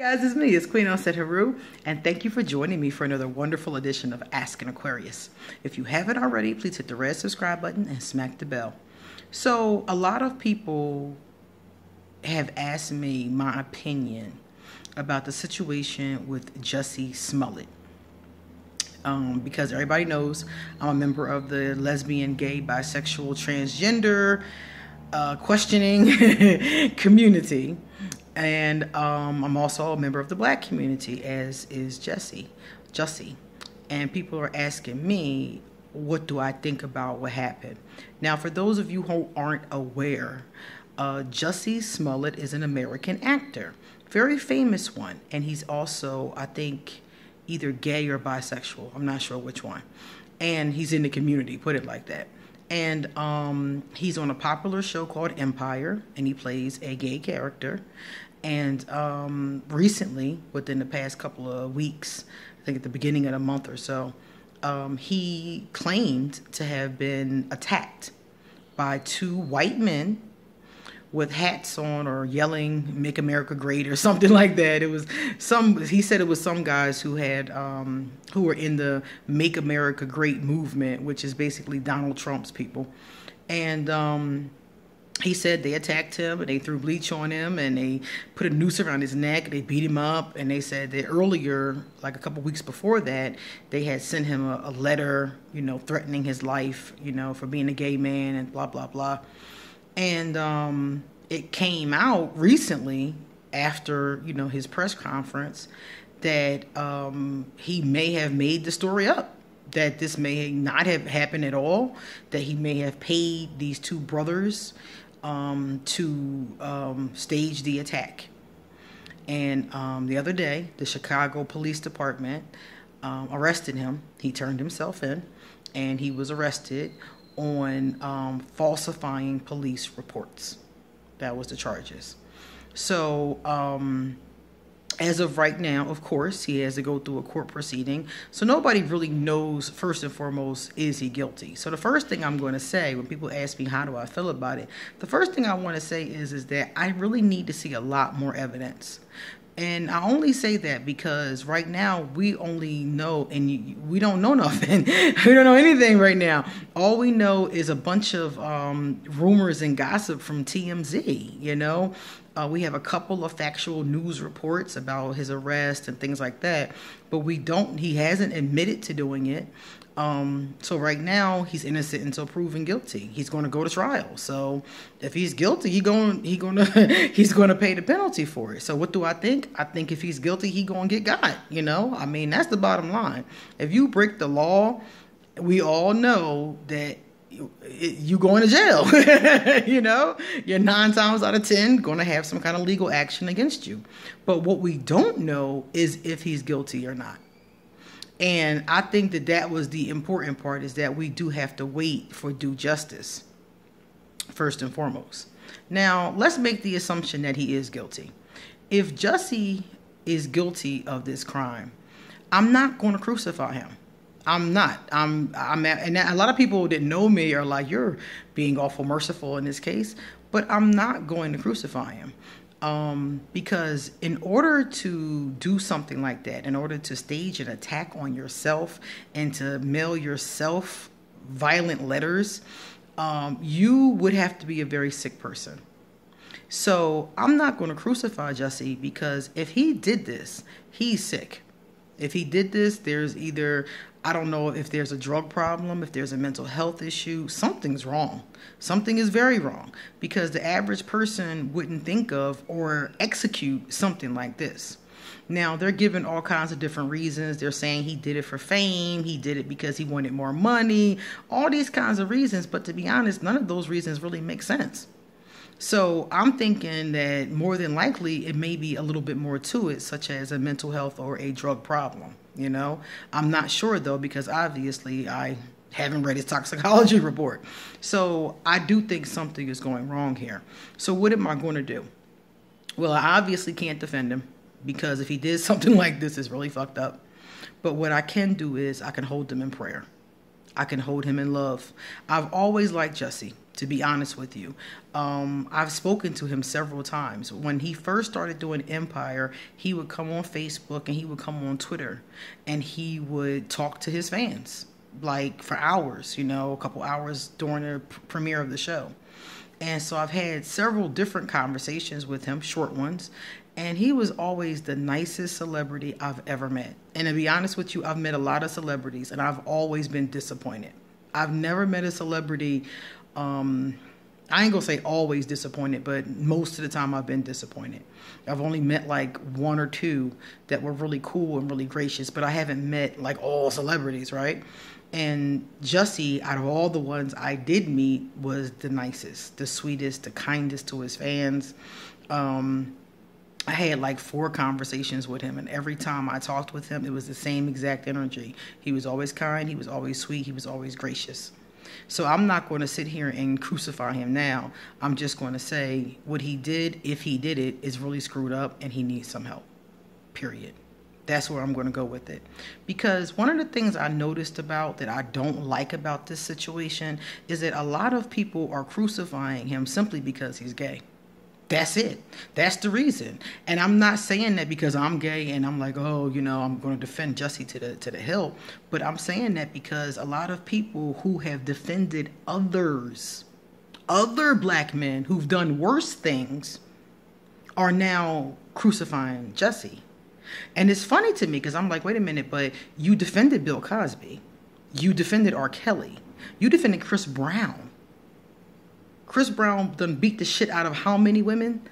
Guys, it's me, it's Queen Onset Haru, and thank you for joining me for another wonderful edition of Ask An Aquarius. If you haven't already, please hit the red subscribe button and smack the bell. So, a lot of people have asked me my opinion about the situation with Jussie Smollett. Because everybody knows I'm a member of the lesbian, gay, bisexual, transgender, questioning community. And I'm also a member of the black community, as is Jussie. And people are asking me, what do I think about what happened? Now, for those of you who aren't aware, Jussie Smollett is an American actor, very famous one. And he's also, I think, either gay or bisexual. I'm not sure which one. And he's in the community, put it like that. And he's on a popular show called Empire, and he plays a gay character. And recently, within the past couple of weeks, I think at the beginning of the month or so, he claimed to have been attacked by two white men with hats on or yelling "Make America Great" or something like that. It was he said it was some guys who had who were in the Make America Great movement, which is basically Donald Trump's people. And he said they attacked him and they threw bleach on him and they put a noose around his neck. They beat him up, and they said that earlier, like a couple weeks before that, they had sent him a letter, threatening his life, for being a gay man and blah, blah, blah. And it came out recently after, his press conference that he may have made the story up, that this may not have happened at all, that he may have paid these two brothers to stage the attack. And the other day, the Chicago Police Department arrested him. He turned himself in, and he was arrested on falsifying police reports. That was the charges. So as of right now, of course, he has to go through a court proceeding. So nobody really knows, first and foremost, is he guilty? So the first thing I'm going to say when people ask me how do I feel about it, the first thing I want to say is that I really need to see a lot more evidence. And I only say that because right now we only know, and we don't know nothing. We don't know anything right now. All we know is a bunch of rumors and gossip from TMZ, We have a couple of factual news reports about his arrest and things like that, but he hasn't admitted to doing it. So right now he's innocent until proven guilty. He's going to go to trial. So if he's guilty, he's going to pay the penalty for it. So what do I think? I think if he's guilty, he's going to get got, I mean, that's the bottom line. If you break the law, we all know that you going to jail. You're 9 times out of 10 going to have some kind of legal action against you. But what we don't know is if he's guilty or not. And I think that was the important part, is that we do have to wait for due justice, first and foremost. Now, let's make the assumption that he is guilty. If Jussie is guilty of this crime, I'm not going to crucify him. I'm not. And a lot of people that know me are like, you're being awful merciful in this case, but I'm not going to crucify him. Because in order to do something like that, in order to stage an attack on yourself and to mail yourself violent letters, you would have to be a very sick person. So I'm not going to crucify Jussie, because if he did this, he's sick. If he did this, there's either, I don't know if there's a drug problem, if there's a mental health issue, something's wrong. Something is very wrong, because the average person wouldn't think of or execute something like this. Now, they're giving all kinds of different reasons. They're saying he did it for fame. He did it because he wanted more money, all these kinds of reasons. But to be honest, none of those reasons really make sense. So I'm thinking that more than likely it may be a little bit more to it, such as a mental health or a drug problem. I'm not sure, though, because obviously I haven't read his toxicology report. So I do think something is going wrong here. So what am I going to do? Well, I obviously can't defend him, because if he did something like this, it's really fucked up. But what I can do is I can hold him in prayer. I can hold him in love. I've always liked Jussie. to be honest with you. I've spoken to him several times. When he first started doing Empire, he would come on Facebook and he would come on Twitter and he would talk to his fans like for hours, you know, a couple hours during the premiere of the show. And so I've had several different conversations with him, short ones, and he was always the nicest celebrity I've ever met. And to be honest with you, I've met a lot of celebrities and I've always been disappointed. I've never met a celebrity, I ain't gonna say always disappointed, but most of the time I've been disappointed. I've only met like one or two that were really cool and really gracious, but I haven't met like all celebrities, right? And Jussie, out of all the ones I did meet, was the nicest, the sweetest, the kindest to his fans. I had like 4 conversations with him, and every time I talked with him, it was the same exact energy. He was always kind, he was always sweet, he was always gracious. So I'm not going to sit here and crucify him now. I'm just going to say what he did, if he did it, is really screwed up and he needs some help, period. That's where I'm going to go with it. Because one of the things I noticed about that I don't like about this situation is that a lot of people are crucifying him simply because he's gay. That's it. That's the reason. And I'm not saying that because I'm gay and I'm like, oh, you know, I'm going to defend Jussie to the hill. But I'm saying that because a lot of people who have defended others, other black men who've done worse things, are now crucifying Jussie. And it's funny to me because I'm like, wait a minute, but you defended Bill Cosby. You defended R. Kelly. You defended Chris Brown. Chris Brown done beat the shit out of how many women?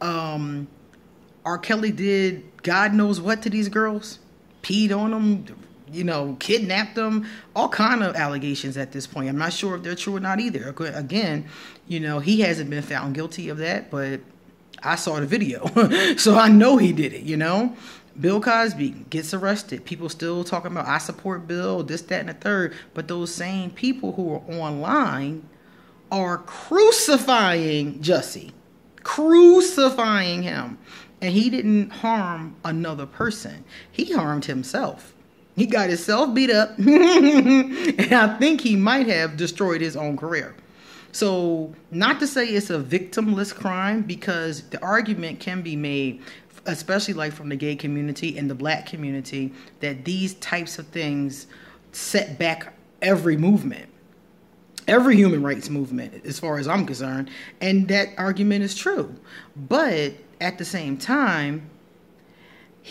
R. Kelly did God knows what to these girls. Peed on them, you know, kidnapped them. All kind of allegations at this point. I'm not sure if they're true or not either. Again, you know, he hasn't been found guilty of that, but I saw the video. So I know he did it, you know. Bill Cosby gets arrested. People still talking about, I support Bill, this, that, and the third. But those same people who are online are crucifying Jussie. Crucifying him. And he didn't harm another person. He harmed himself. He got himself beat up. And I think he might have destroyed his own career. So, not to say it's a victimless crime, because the argument can be made, especially like from the gay community and the black community, that these types of things set back every movement, every human rights movement, as far as I'm concerned. And that argument is true. But at the same time,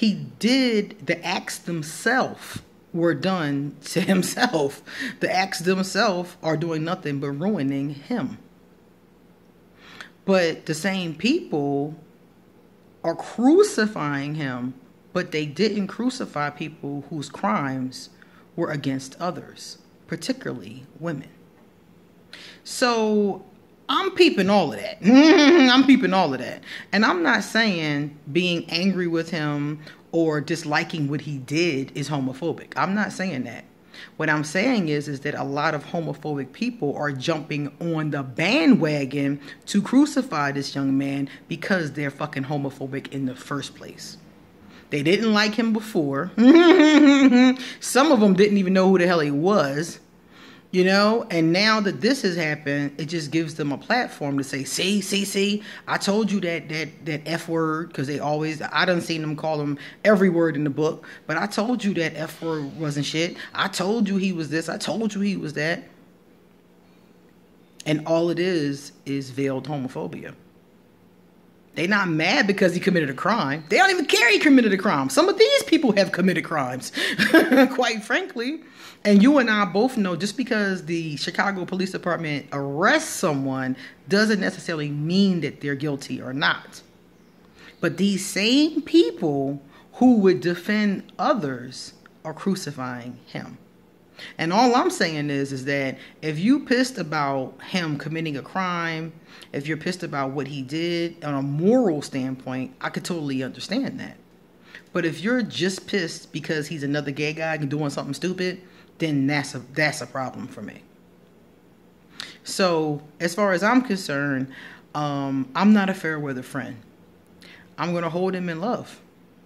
the acts themselves were done to himself. The acts themselves are doing nothing but ruining him. But the same people are crucifying him, but they didn't crucify people whose crimes were against others, particularly women. So I'm peeping all of that. I'm peeping all of that. And I'm not saying being angry with him or disliking what he did is homophobic. I'm not saying that. What I'm saying is that a lot of homophobic people are jumping on the bandwagon to crucify this young man because they're fucking homophobic in the first place. They didn't like him before. Some of them didn't even know who the hell he was. You know, and now that this has happened, it just gives them a platform to say, see, I told you that F word, because I done seen them call him every word in the book, but I told you that F word wasn't shit. I told you he was this. I told you he was that. And all it is veiled homophobia. They're not mad because he committed a crime. They don't even care he committed a crime. Some of these people have committed crimes, quite frankly. And you and I both know just because the Chicago Police Department arrests someone doesn't necessarily mean that they're guilty or not. But these same people who would defend others are crucifying him. And all I'm saying is that if you pissed about him committing a crime, if you're pissed about what he did on a moral standpoint, I could totally understand that. But if you're just pissed because he's another gay guy doing something stupid, then that's a problem for me. So as far as I'm concerned, I'm not a fair weather friend. I'm going to hold him in love,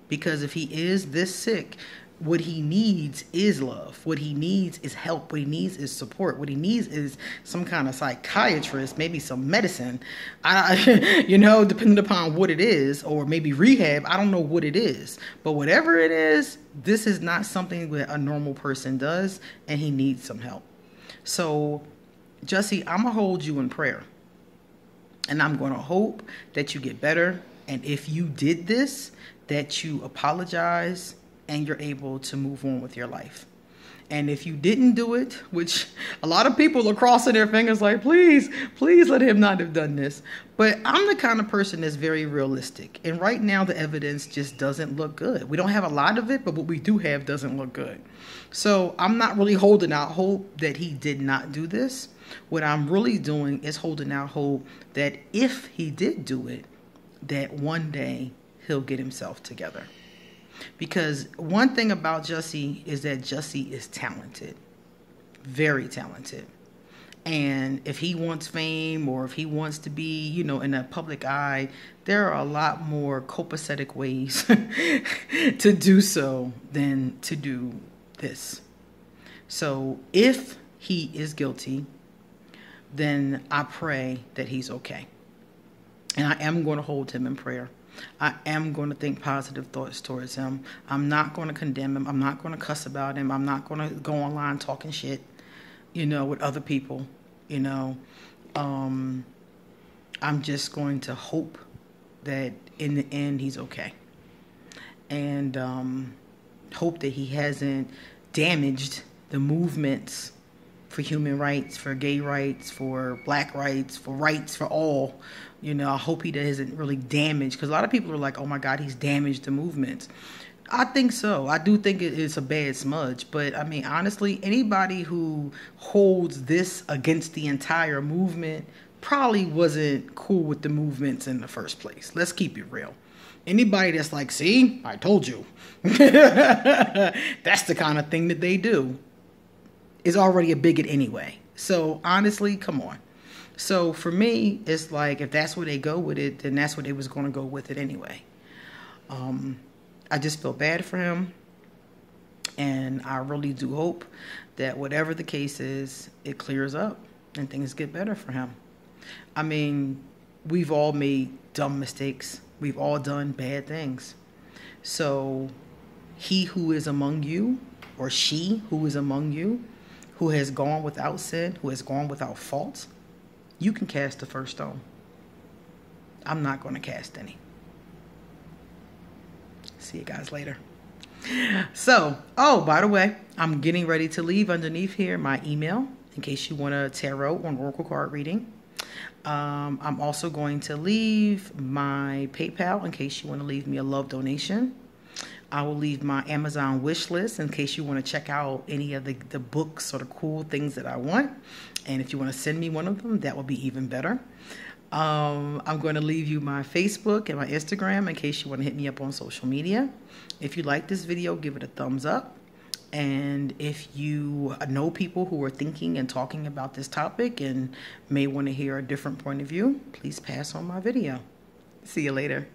because if he is this sick, what he needs is love. What he needs is help. What he needs is support. What he needs is some kind of psychiatrist, maybe some medicine, depending upon what it is, or maybe rehab. I don't know what it is, but whatever it is, this is not something that a normal person does, and he needs some help. So, Jussie, I'm going to hold you in prayer, and I'm going to hope that you get better. And if you did this, that you apologize and you're able to move on with your life. And if you didn't do it, which a lot of people are crossing their fingers like, please let him not have done this. But I'm the kind of person that's very realistic. And right now, the evidence just doesn't look good. We don't have a lot of it, but what we do have doesn't look good. So I'm not really holding out hope that he did not do this. What I'm really doing is holding out hope that if he did do it, that one day he'll get himself together. Because one thing about Jussie is that Jussie is talented, very talented. And if he wants fame, or if he wants to be, in the public eye, there are a lot more copacetic ways to do so than to do this. So if he is guilty, then I pray that he's okay. And I am going to hold him in prayer. I am going to think positive thoughts towards him. I'm not going to condemn him. I'm not going to cuss about him. I'm not going to go online talking shit, with other people, I'm just going to hope that in the end he's okay. And hope that he hasn't damaged the movements for human rights, for gay rights, for black rights for all. I hope he hasn't really damaged, because a lot of people are like, oh my God, he's damaged the movements. I think so. I do think it's a bad smudge. But I mean, honestly, anybody who holds this against the entire movement probably wasn't cool with the movements in the first place. Let's keep it real. Anybody that's like, see, I told you. That's the kind of thing that they do. Is already a bigot anyway. So honestly, come on. So for me, it's like, if that's where they go with it, then that's where they was going to go with it anyway. I just feel bad for him. And I really do hope that whatever the case is, it clears up and things get better for him. I mean, we've all made dumb mistakes. We've all done bad things. So he who is among you, or she who is among you, who has gone without sin, who has gone without fault, you can cast the first stone. I'm not going to cast any. See you guys later. So, by the way, I'm getting ready to leave underneath here my email in case you want a tarot or an oracle card reading. I'm also going to leave my PayPal in case you want to leave me a love donation. I will leave my Amazon wish list in case you want to check out any of the books or the cool things that I want. And if you want to send me one of them, that would be even better. I'm going to leave you my Facebook and my Instagram in case you want to hit me up on social media. If you like this video, give it a thumbs up. And if you know people who are thinking and talking about this topic and may want to hear a different point of view, please pass on my video. See you later.